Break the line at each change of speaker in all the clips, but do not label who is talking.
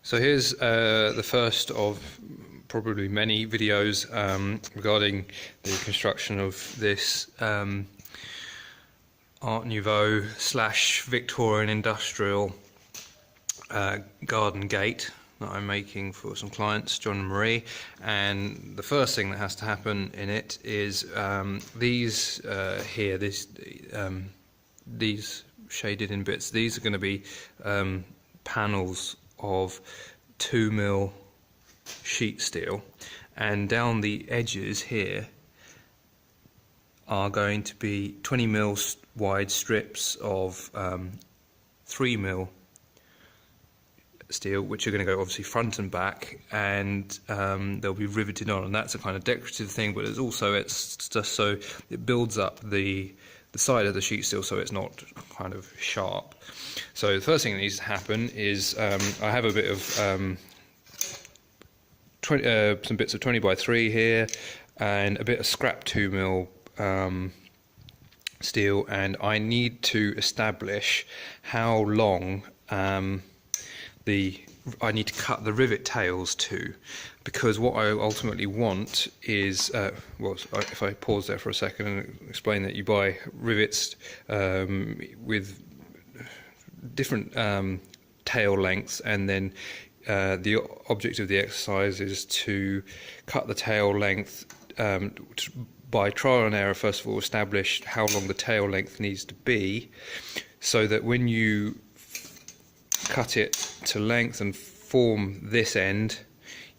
So here's the first of probably many videos regarding the construction of this Art Nouveau / Victorian industrial garden gate that I'm making for some clients, John and Marie. And the first thing that has to happen in it is these here, these shaded in bits, these are going to be panels of 2mm sheet steel, and down the edges here are going to be 20mm wide strips of 3mm steel, which are going to go obviously front and back, and they'll be riveted on, and that's a kind of decorative thing, but it's also, it's just so it builds up the side of the sheet steel so it's not kind of sharp. So the first thing that needs to happen is I have a bit of some bits of 20x3 here and a bit of scrap 2mm steel, and I need to establish how long I need to cut the rivet tails to, because what I ultimately want is, well, if I pause there for a second and explain that you buy rivets with different tail lengths, and then the object of the exercise is to cut the tail length by trial and error. First of all, establish how long the tail length needs to be, so that when you cut it to length and form this end,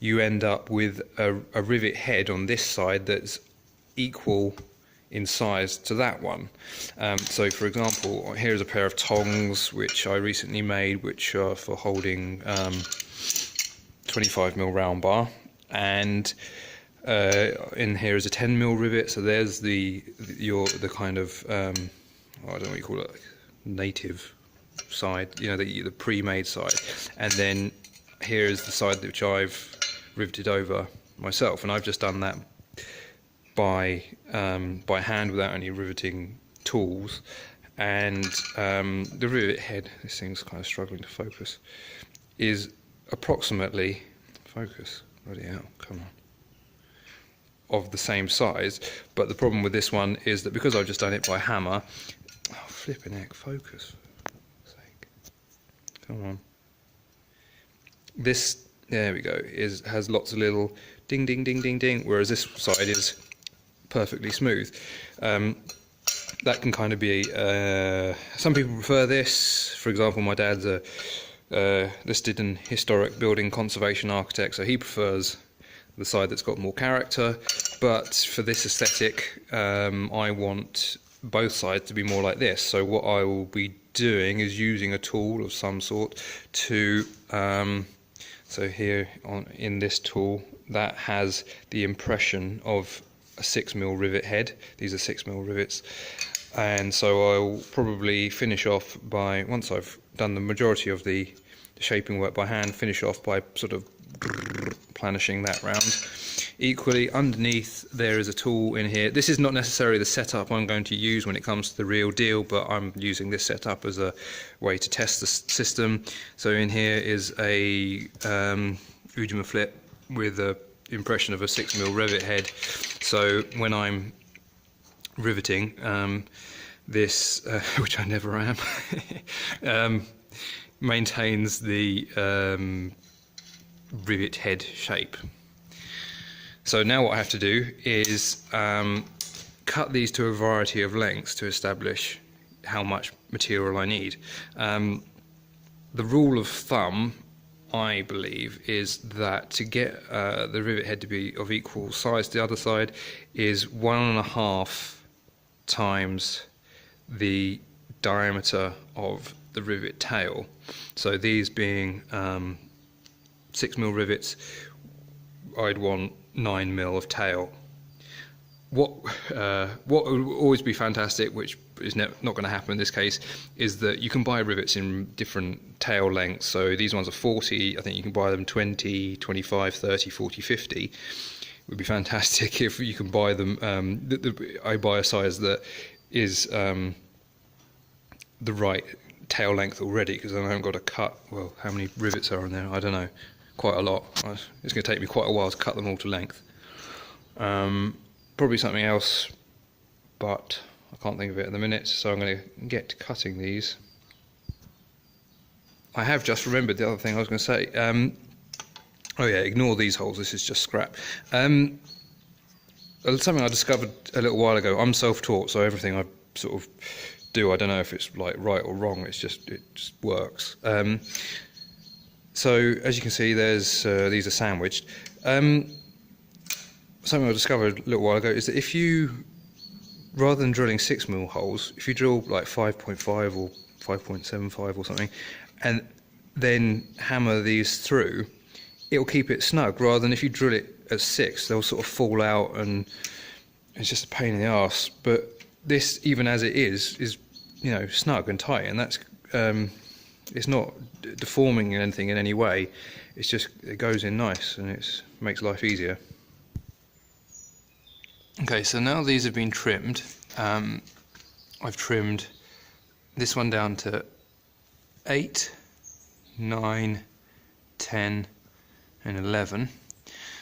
you end up with a rivet head on this side that's equal in size to that one. So for example, here's a pair of tongs which I recently made, which are for holding 25mm round bar, and in here is a 10mm rivet. So there's the kind of I don't know what you call it, like native side, you know, the pre-made side, and then here is the side which I've riveted over myself, and I've just done that by hand without any riveting tools. And the rivet head, this thing's kind of struggling to focus, is approximately, focus, bloody hell, come on, of the same size. But the problem with this one is that because I've just done it by hammer, oh flipping heck, focus, for sake, come on. This, there we go, has lots of little ding ding ding ding ding, whereas this side is perfectly smooth. That can kind of be some people prefer this. For example, my dad's a listed and historic building conservation architect, so he prefers the side that's got more character. But for this aesthetic, I want both sides to be more like this. So what I will be doing is using a tool of some sort to so here in this tool, that has the impression of a 6mm rivet head. These are 6mm rivets, and so I'll probably finish off by, once I've done the majority of the shaping work by hand, finish off by sort of planishing that round. Equally, underneath there is a tool in here. This is not necessarily the setup I'm going to use when it comes to the real deal, but I'm using this setup as a way to test the system. So in here is a Ujima flip with a impression of a 6mm rivet head. So when I'm riveting, this, which I never am, maintains the rivet head shape. So now what I have to do is cut these to a variety of lengths to establish how much material I need. The rule of thumb, I believe, is that to get the rivet head to be of equal size to the other side is 1.5 times the diameter of the rivet tail. So these being 6mm rivets, I'd want 9mm of tail. What would always be fantastic, which is not going to happen in this case, is that you can buy rivets in different tail lengths. So these ones are 40, I think you can buy them 20, 25, 30, 40, 50. It would be fantastic if you can buy them. I buy a size that is the right tail length already, because I haven't got to cut, well, how many rivets are on there, I don't know, quite a lot. It's going to take me quite a while to cut them all to length. Probably something else, but I can't think of it at the minute, so I'm going to get cutting these. I have just remembered the other thing I was going to say. Oh yeah, ignore these holes, this is just scrap. Something I discovered a little while ago. I'm self-taught, so everything I sort of do, I don't know if it's like right or wrong, it just works. So as you can see, there's these are sandwiched. Something I discovered a little while ago is that if you, rather than drilling 6mm holes, if you drill like 5.5 or 5.75 or something, and then hammer these through, it'll keep it snug, rather than if you drill it at 6, they'll sort of fall out and it's just a pain in the arse. But this, even as it is you know, snug and tight, and that's it's not deforming anything in any way. It's just, it goes in nice and it makes life easier. Okay, so now these have been trimmed. I've trimmed this one down to 8, 9, 10 and 11.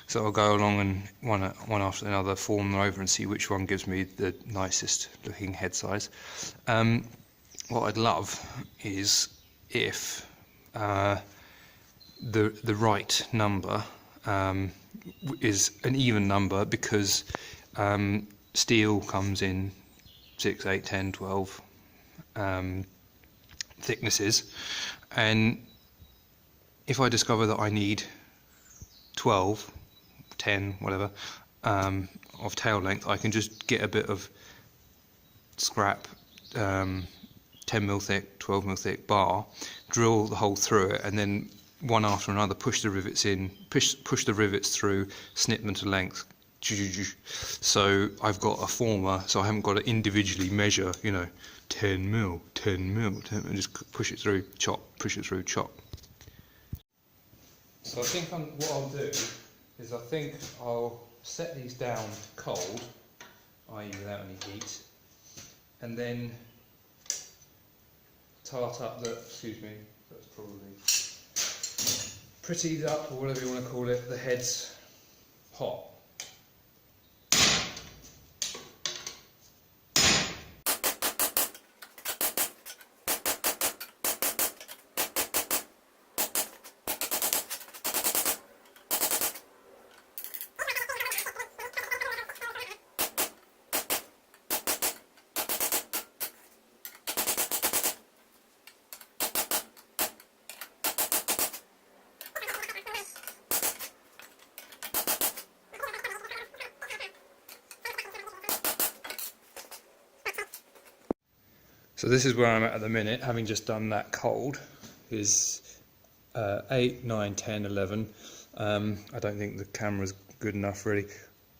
So I'll go along and one after another form them over and see which one gives me the nicest looking head size. What I'd love is if the right number is an even number, because steel comes in 6, 8, 10, 12 thicknesses, and if I discover that I need 12, 10, whatever, of tail length, I can just get a bit of scrap 10mm thick, 12mm thick bar, drill the hole through it, and then one after another push the rivets in, push the rivets through, snip them to length. So I've got a former, so I haven't got to individually measure, you know, 10mm, 10mm, 10mm, and just push it through, chop, push it through, chop. So I think what I'll do is I think I'll set these down cold, i.e. without any heat, and then tart up the, excuse me, that's probably prettied up, or whatever you want to call it, the heads hot. So this is where I'm at the minute, having just done that cold, is 8, 9, 10, 11. I don't think the camera's good enough really.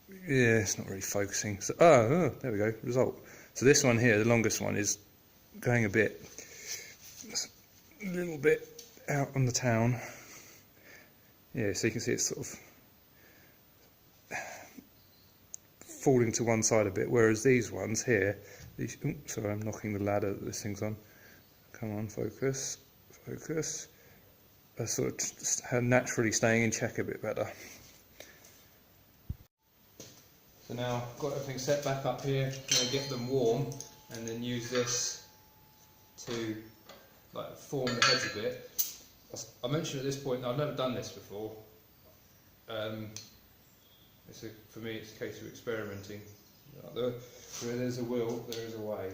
Yeah, it's not really focusing. So, oh, there we go, result. So this one here, the longest one, is going a little bit out on the town. Yeah, so you can see it's sort of falling to one side a bit, whereas these ones here, sorry, I'm knocking the ladder that this thing's on. Come on, focus, focus. Are sort of naturally staying in check a bit better. So now I've got everything set back up here. I'm going to get them warm and then use this to like form the heads a bit. I mentioned at this point I've never done this before. For me it's a case of experimenting. Where there's a will, there is a way.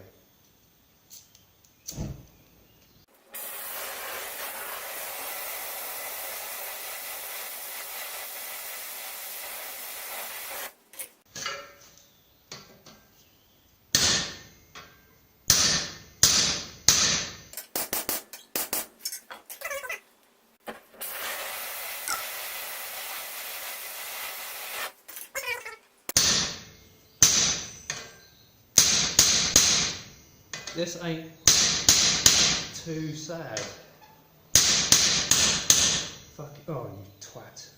This ain't too sad. Fuck, oh you twat.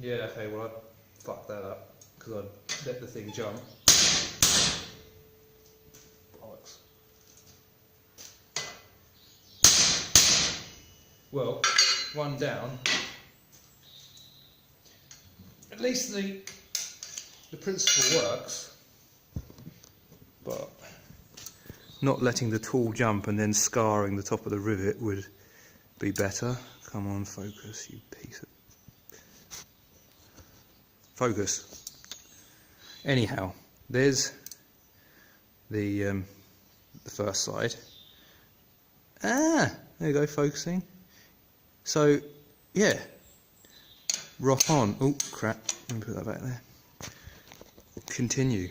Yeah, okay, well I fucked that up because I let the thing jump. Bollocks. Well, one down. At least the principle works, but not letting the tool jump and then scarring the top of the rivet would be better. Come on, focus, you piece of... Focus. Anyhow, there's the first side. Ah, there you go, focusing. So, yeah, rock on. Oh, crap, let me put that back there. Continue.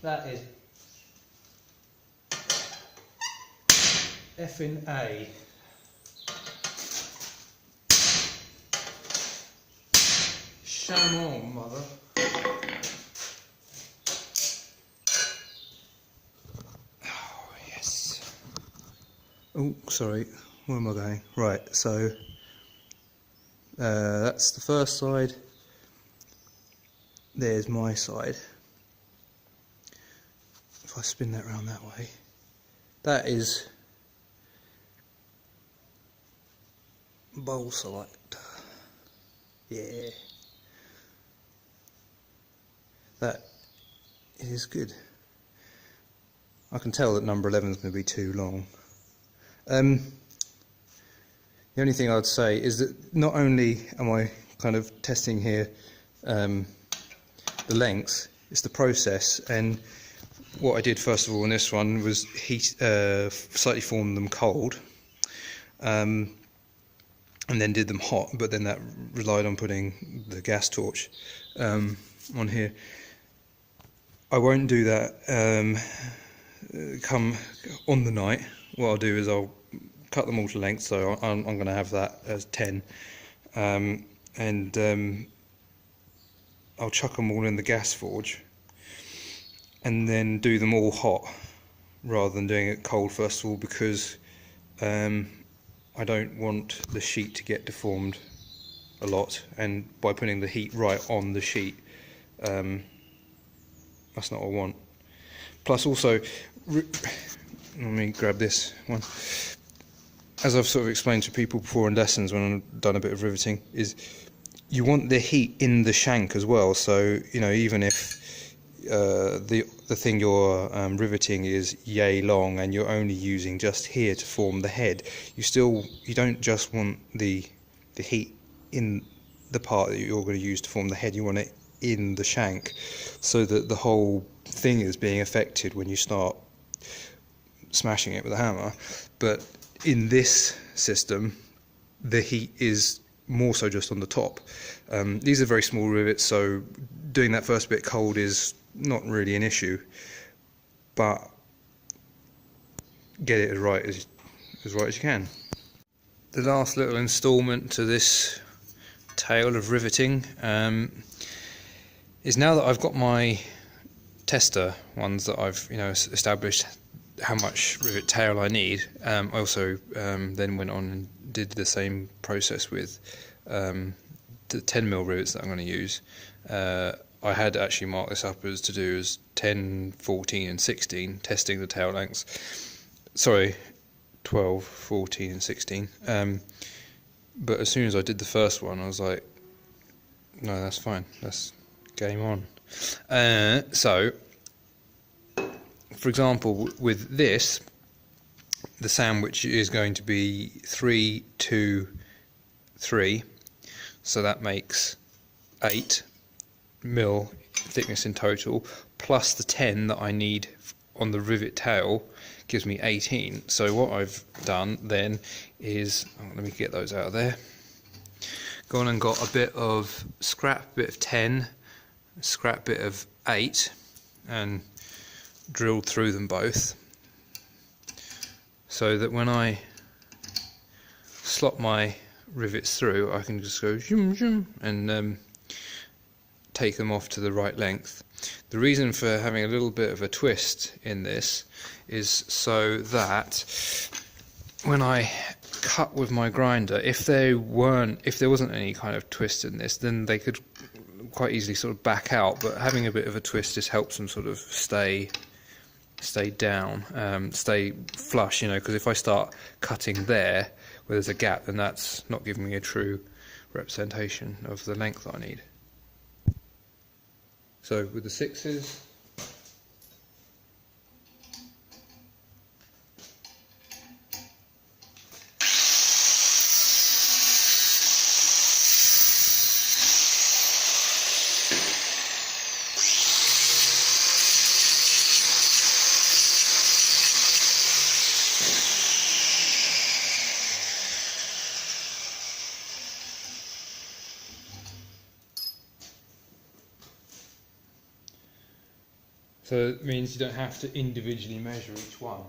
That is effing A. Shame on, mother. Oh, yes. Oh, sorry. Where am I going? Right, so that's the first side. There's my side. If I spin that round that way, that is bowl select. Yeah, that is good. I can tell that number 11 is going to be too long. The only thing I'd say is that not only am I kind of testing here the lengths, it's the process. And what I did first of all in this one was slightly form them cold, and then did them hot, but then that relied on putting the gas torch on here. I won't do that come on the night. What I'll do is I'll cut them all to length, so I'm going to have that as 10, and I'll chuck them all in the gas forge and then do them all hot rather than doing it cold first of all, because I don't want the sheet to get deformed a lot, and by putting the heat right on the sheet, that's not what I want. Plus also, let me grab this one. As I've sort of explained to people before in lessons when I've done a bit of riveting, is you want the heat in the shank as well. So, you know, even if the thing you're riveting is yay long and you're only using just here to form the head, you don't just want the heat in the part that you're going to use to form the head, you want it in the shank, so that the whole thing is being affected when you start smashing it with a hammer. But in this system, the heat is more so just on the top. These are very small rivets, so doing that first bit cold is not really an issue, but get it as right as you can. The last little instalment to this tale of riveting is, now that I've got my tester ones that I've established how much rivet tail I need, I also then went on and did the same process with the 10mm rivets that I'm going to use. I had actually marked this up as to do as 10, 14 and 16, testing the tail lengths. Sorry, 12, 14 and 16. But as soon as I did the first one, I was like, no, that's fine, that's game on. So, for example, with this, the sandwich is going to be 3, 2, 3. so that makes 8mm thickness in total, plus the 10 that I need on the rivet tail gives me 18. So what I've done then is, let me get those out of there, gone and got a bit of scrap bit of 10, scrap bit of 8, and drilled through them both, so that when I slot my rivets through I can just go zoom zoom and take them off to the right length. The reason for having a little bit of a twist in this is so that when I cut with my grinder, if there wasn't any kind of twist in this, then they could quite easily sort of back out, but having a bit of a twist just helps them sort of stay down, stay flush, you know, because if I start cutting there where there's a gap, then that's not giving me a true representation of the length that I need. So with the 6s, so it means you don't have to individually measure each one.